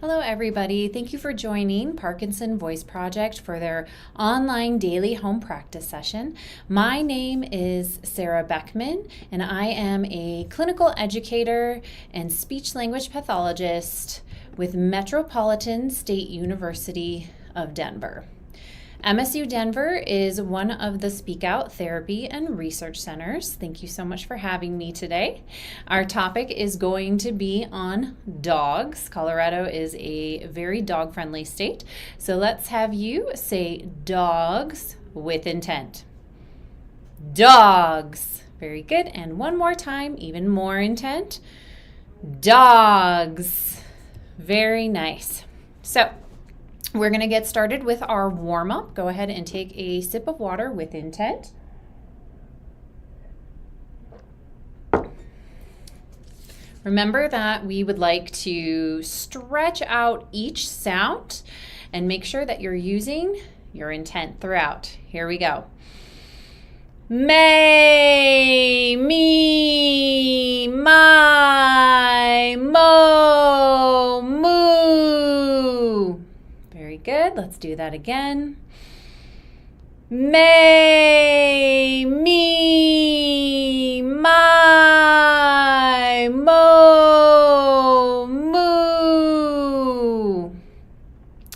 Hello everybody, thank you for joining Parkinson Voice Project for their online daily home practice session. My name is Sarah Beckman and I am a clinical educator and speech language pathologist with Metropolitan State University of Denver. MSU Denver is one of the Speak Out Therapy and Research Centers. Thank you so much for having me today. Our topic is going to be on dogs. Colorado is a very dog-friendly state. So let's have you say dogs with intent. Dogs. Very good. And one more time, even more intent. Dogs. Very nice. So we're going to get started with our warm-up. Go ahead and take a sip of water with intent. Remember that we would like to stretch out each sound and make sure that you're using your intent throughout. Here we go. May, me, my, mo, moo. Very good. Let's do that again. May, me, my, mo, moo.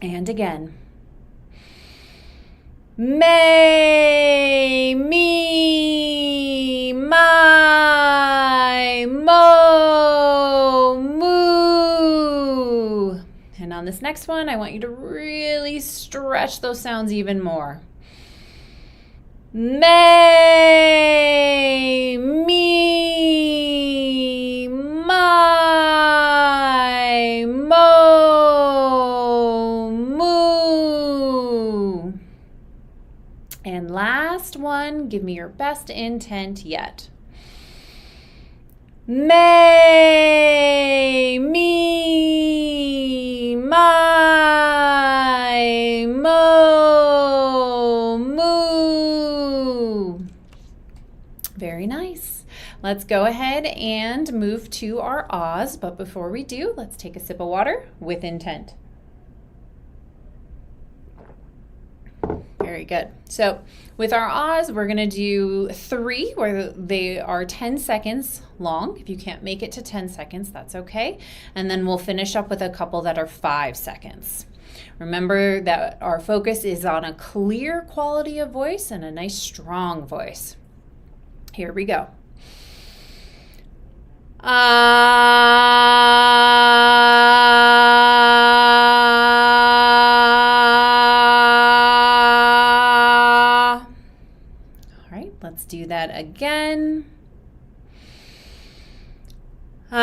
And again. May, me, my, mo, moo. And on this next one, I want you to really stretch those sounds even more. May, me, my, mo, moo. And last one, give me your best intent yet. May, me, my, mo, moo. Very nice. Let's go ahead and move to our ahs, but before we do, let's take a sip of water with intent. Very good. So with our ahs, we're going to do 3 where they are 10 seconds long. If you can't make it to 10 seconds, that's okay. And then we'll finish up with a couple that are 5 seconds. Remember that our focus is on a clear quality of voice and a nice strong voice. Here we go. Let's do that again. All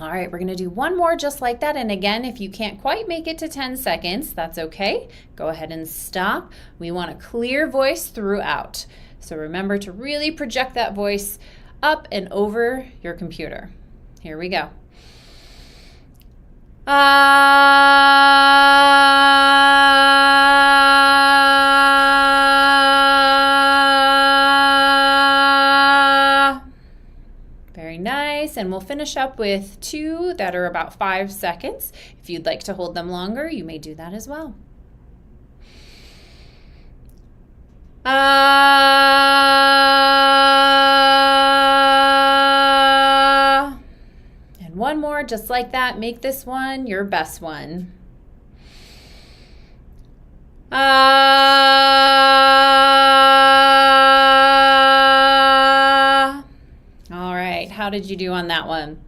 right, we're going to do one more just like that. And again, if you can't quite make it to 10 seconds, that's okay. Go ahead and stop. We want a clear voice throughout. So remember to really project that voice up and over your computer. Here we go. All right, very nice. And we'll finish up with 2 that are about 5 seconds. If you'd like to hold them longer, you may do that as well. One more just like that. Make this one your best one. All right, how did you do on that one?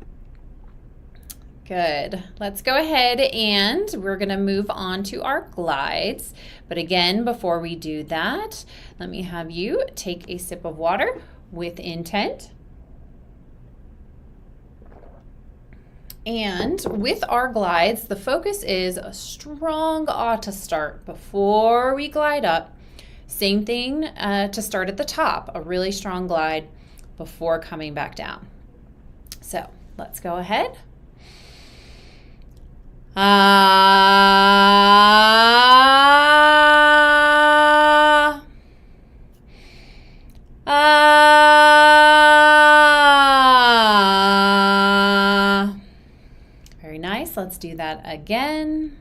Good. Let's go ahead and we're going to move on to our glides. But again, before we do that, let me have you take a sip of water with intent. And with our glides, the focus is a strong ah to start before we glide up. Same thing to start at the top, a really strong glide before coming back down. So let's go ahead. Ah. nice. Let's do that again.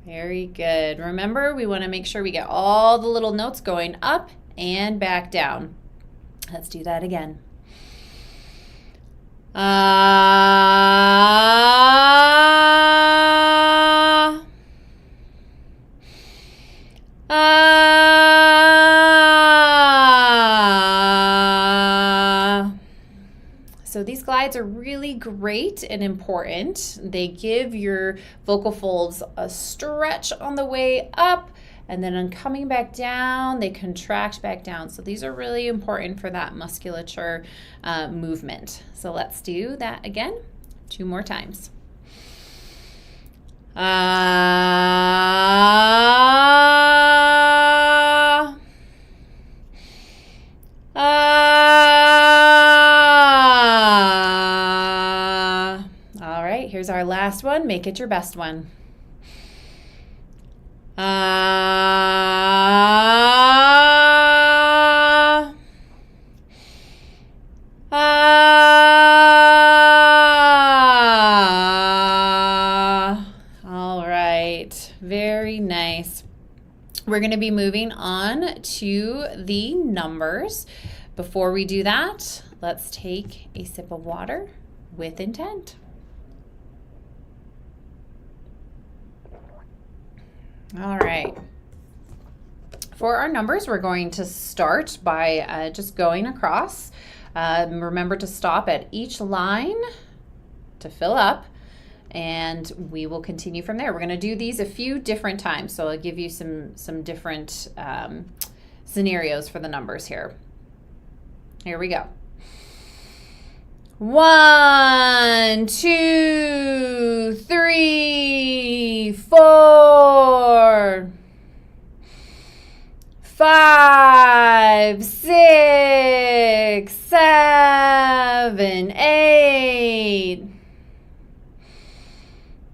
Very good. Remember, we want to make sure we get all the little notes going up and back down. Let's do that again. So these glides are really great and important. They give your vocal folds a stretch on the way up, and then on coming back down, they contract back down. So these are really important for that musculature movement. So let's do that again 2 more times. All right, here's our last one. Make it your best one. All right, very nice. We're going to be moving on to the numbers. Before we do that, let's take a sip of water with intent. All right. For our numbers, we're going to start by just going across. Remember to stop at each line to fill up, and we will continue from there. We're going to do these a few different times, so I'll give you some different scenarios for the numbers here. Here we go. 1, 2, 3, 4, 5, 6, 7, 8,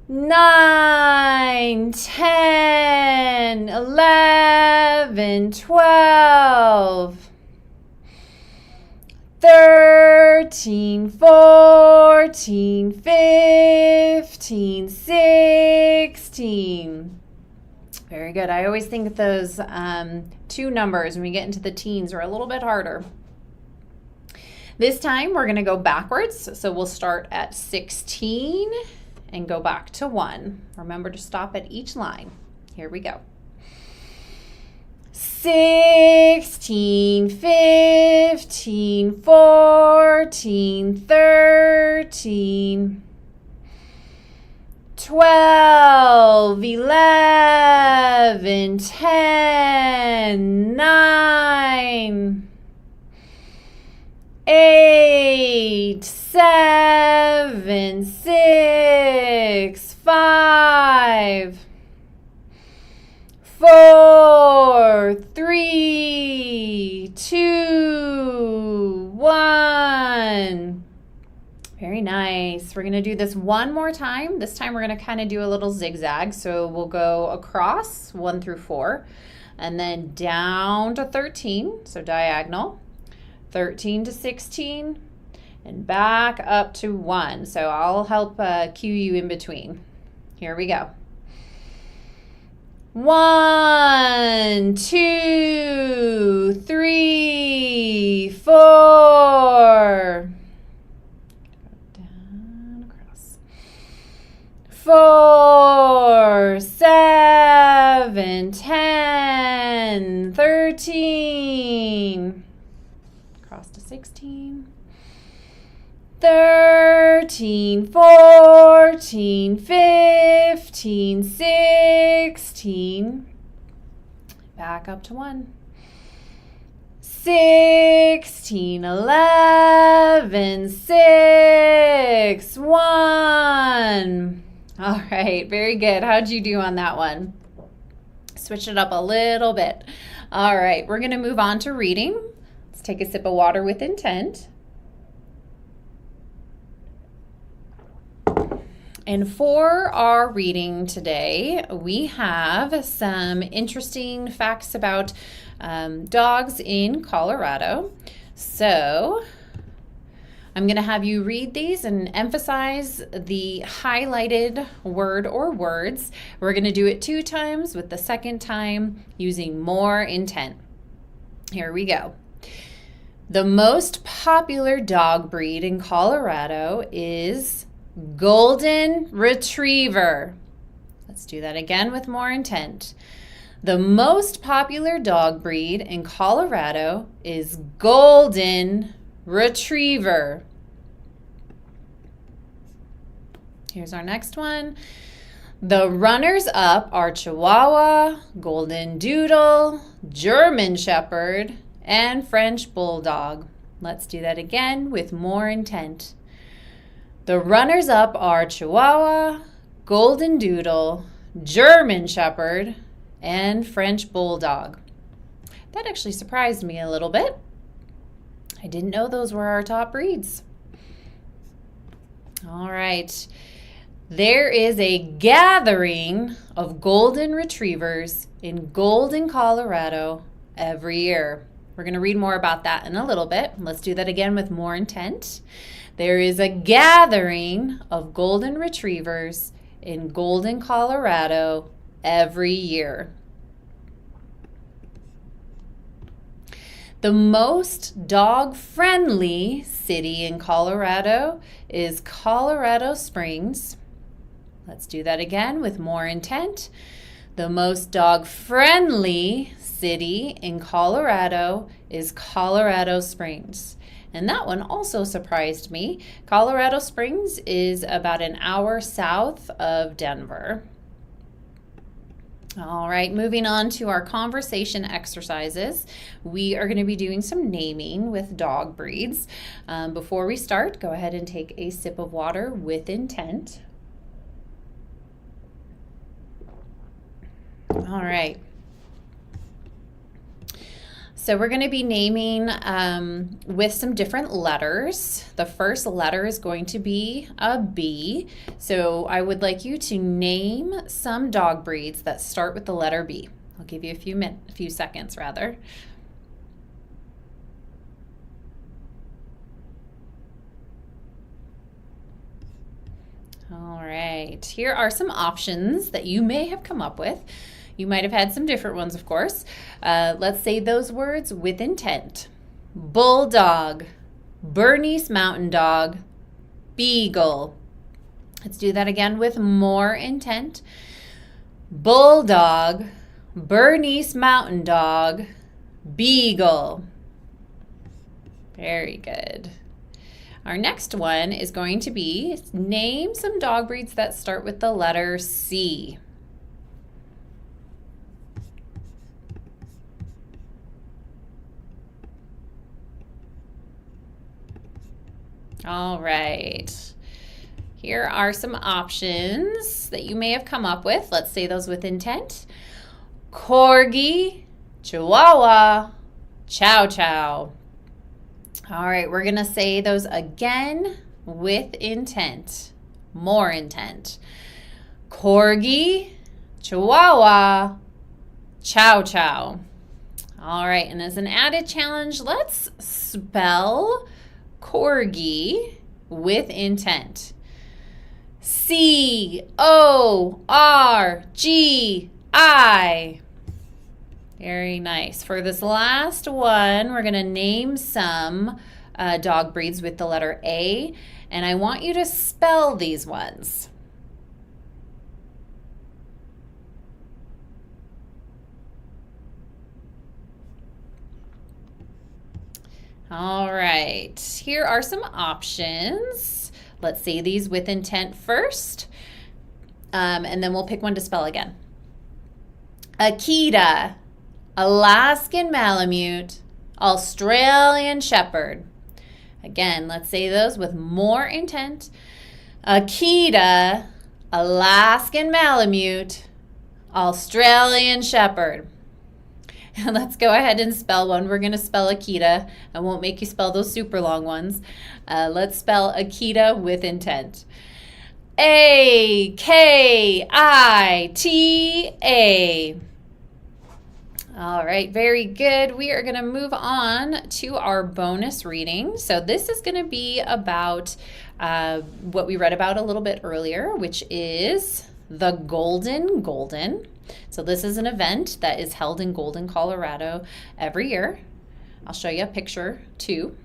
9, 10, 11, 12, 13, 14, 15, 16. Very good. I always think those 2 numbers when we get into the teens are a little bit harder. This time we're going to go backwards. So we'll start at 16 and go back to 1. Remember to stop at each line. Here we go. 16, 15, 14, 13, 12, 11, 10, 9, 8, 7, 6, 5, 4, 3, 2, 1. Very nice. We're going to do this one more time. This time we're going to kind of do a little zigzag. So we'll go across 1 through 4 and then down to 13, so diagonal, 13 to 16, and back up to 1. So I'll help cue you in between. Here we go. 1, 2, 3, 4. Down across. 4, 7, 10, 13. Across to 16. 13, 14, 15, 16. Back up to 1. 16, 11, 6, 1. All right, very good. How'd you do on that one? Switch it up a little bit. All right, we're going to move on to reading. Let's take a sip of water with intent. And for our reading today, we have some interesting facts about dogs in Colorado. So I'm going to have you read these and emphasize the highlighted word or words. We're going to do it 2 times, with the second time using more intent. Here we go. The most popular dog breed in Colorado is Golden Retriever. Let's do that again with more intent. The most popular dog breed in Colorado is Golden Retriever. Here's our next one. The runners-up are Chihuahua, Golden Doodle, German Shepherd, and French Bulldog. Let's do that again with more intent. The runners-up are Chihuahua, Golden Doodle, German Shepherd, and French Bulldog. That actually surprised me a little bit. I didn't know those were our top breeds. All right. There is a gathering of Golden Retrievers in Golden, Colorado every year. We're going to read more about that in a little bit. Let's do that again with more intent. There is a gathering of Golden Retrievers in Golden, Colorado every year. The most dog-friendly city in Colorado is Colorado Springs. Let's do that again with more intent. The most dog-friendly city in Colorado is Colorado Springs. And that one also surprised me. Colorado Springs is about an hour south of Denver. All right, moving on to our conversation exercises. We are going to be doing some naming with dog breeds. Before we start, go ahead and take a sip of water with intent. All right. So we're going to be naming with some different letters. The first letter is going to be a B. So I would like you to name some dog breeds that start with the letter B. I'll give you a few seconds rather. All right, here are some options that you may have come up with. You might have had some different ones, of course. Let's say those words with intent. Bulldog, Bernese Mountain Dog, Beagle. Let's do that again with more intent. Bulldog, Bernese Mountain Dog, Beagle. Very good. Our next one is going to be name some dog breeds that start with the letter C. All right. Here are some options that you may have come up with. Let's say those with intent. Corgi, Chihuahua, Chow Chow. All right, we're going to say those again with intent, more intent. Corgi, Chihuahua, Chow Chow. All right, and as an added challenge, let's spell Corgi with intent. C-O-R-G-I. Very nice. For this last one, we're going to name some dog breeds with the letter A, and I want you to spell these ones. All right, here are some options. Let's say these with intent first, and then we'll pick one to spell again. Akita, Alaskan Malamute, Australian Shepherd. Again, let's say those with more intent. Akita, Alaskan Malamute, Australian Shepherd. And let's go ahead and spell one. We're going to spell Akita. I won't make you spell those super long ones. Let's spell Akita with intent. A-K-I-T-A. All right, very good. We are going to move on to our bonus reading. So this is going to be about what we read about a little bit earlier, which is the Golden. So this is an event that is held in Golden, Colorado every year. I'll show you a picture too.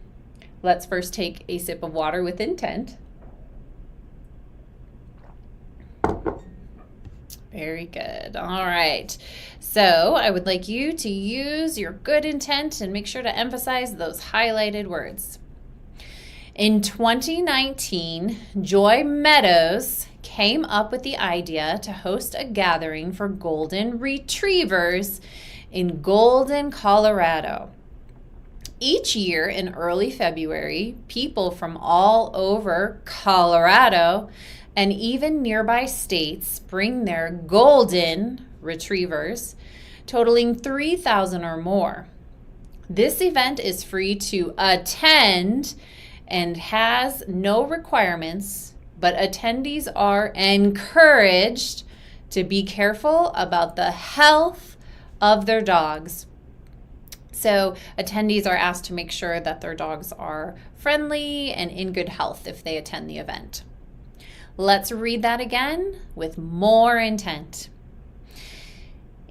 Let's first take a sip of water with intent. Very good. All right. So I would like you to use your good intent and make sure to emphasize those highlighted words. In 2019, Joy Meadows came up with the idea to host a gathering for golden retrievers in Golden, Colorado. Each year in early February, people from all over Colorado and even nearby states bring their golden retrievers, totaling 3,000 or more. This event is free to attend and has no requirements, but attendees are encouraged to be careful about the health of their dogs. So attendees are asked to make sure that their dogs are friendly and in good health if they attend the event. Let's read that again with more intent.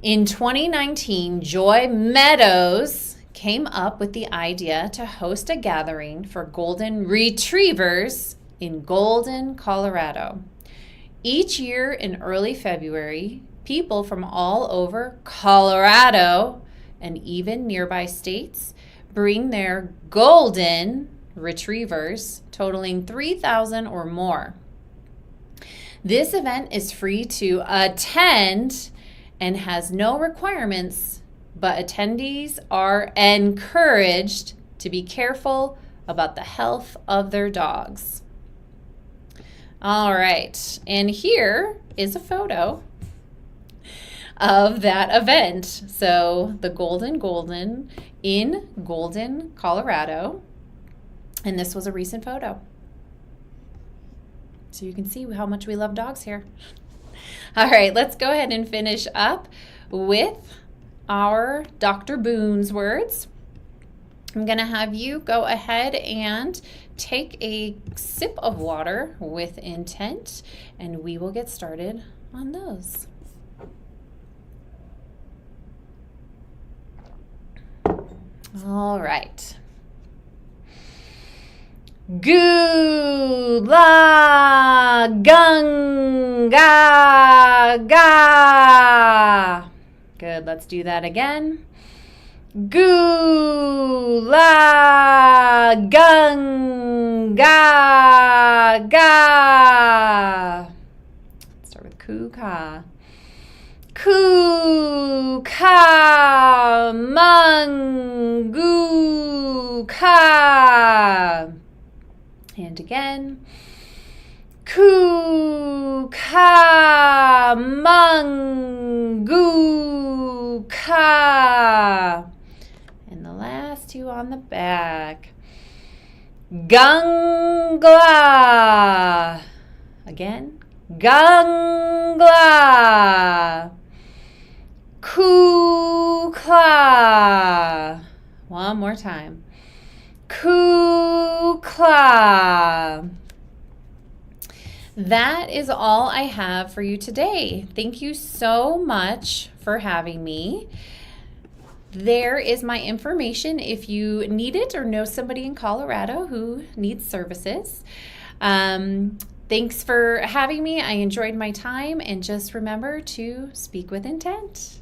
In 2019, Joy Meadows came up with the idea to host a gathering for golden retrievers in Golden, Colorado. Each year in early February, people from all over Colorado and even nearby states bring their golden retrievers, totaling 3,000 or more. This event is free to attend and has no requirements, but attendees are encouraged to be careful about the health of their dogs. All right, and here is a photo of that event. So the Golden in Golden, Colorado, and this was a recent photo. So you can see how much we love dogs here. All right, let's go ahead and finish up with our Dr. Boone's words. I'm going to have you go ahead and take a sip of water with intent, and we will get started on those. All right. Gula gunga ga. Good, let's do that again. Gula gunga ga. Let's start with kuka. Kuka mangu ka. And again, ku ka mangu ka. And the last two on the back. Gangla. Again, gangla. Kukla. One more time. Kukla. That is all I have for you today. Thank you so much for having me. There is my information if you need it or know somebody in Colorado who needs services. Thanks for having me. I enjoyed my time, and just remember to speak with intent.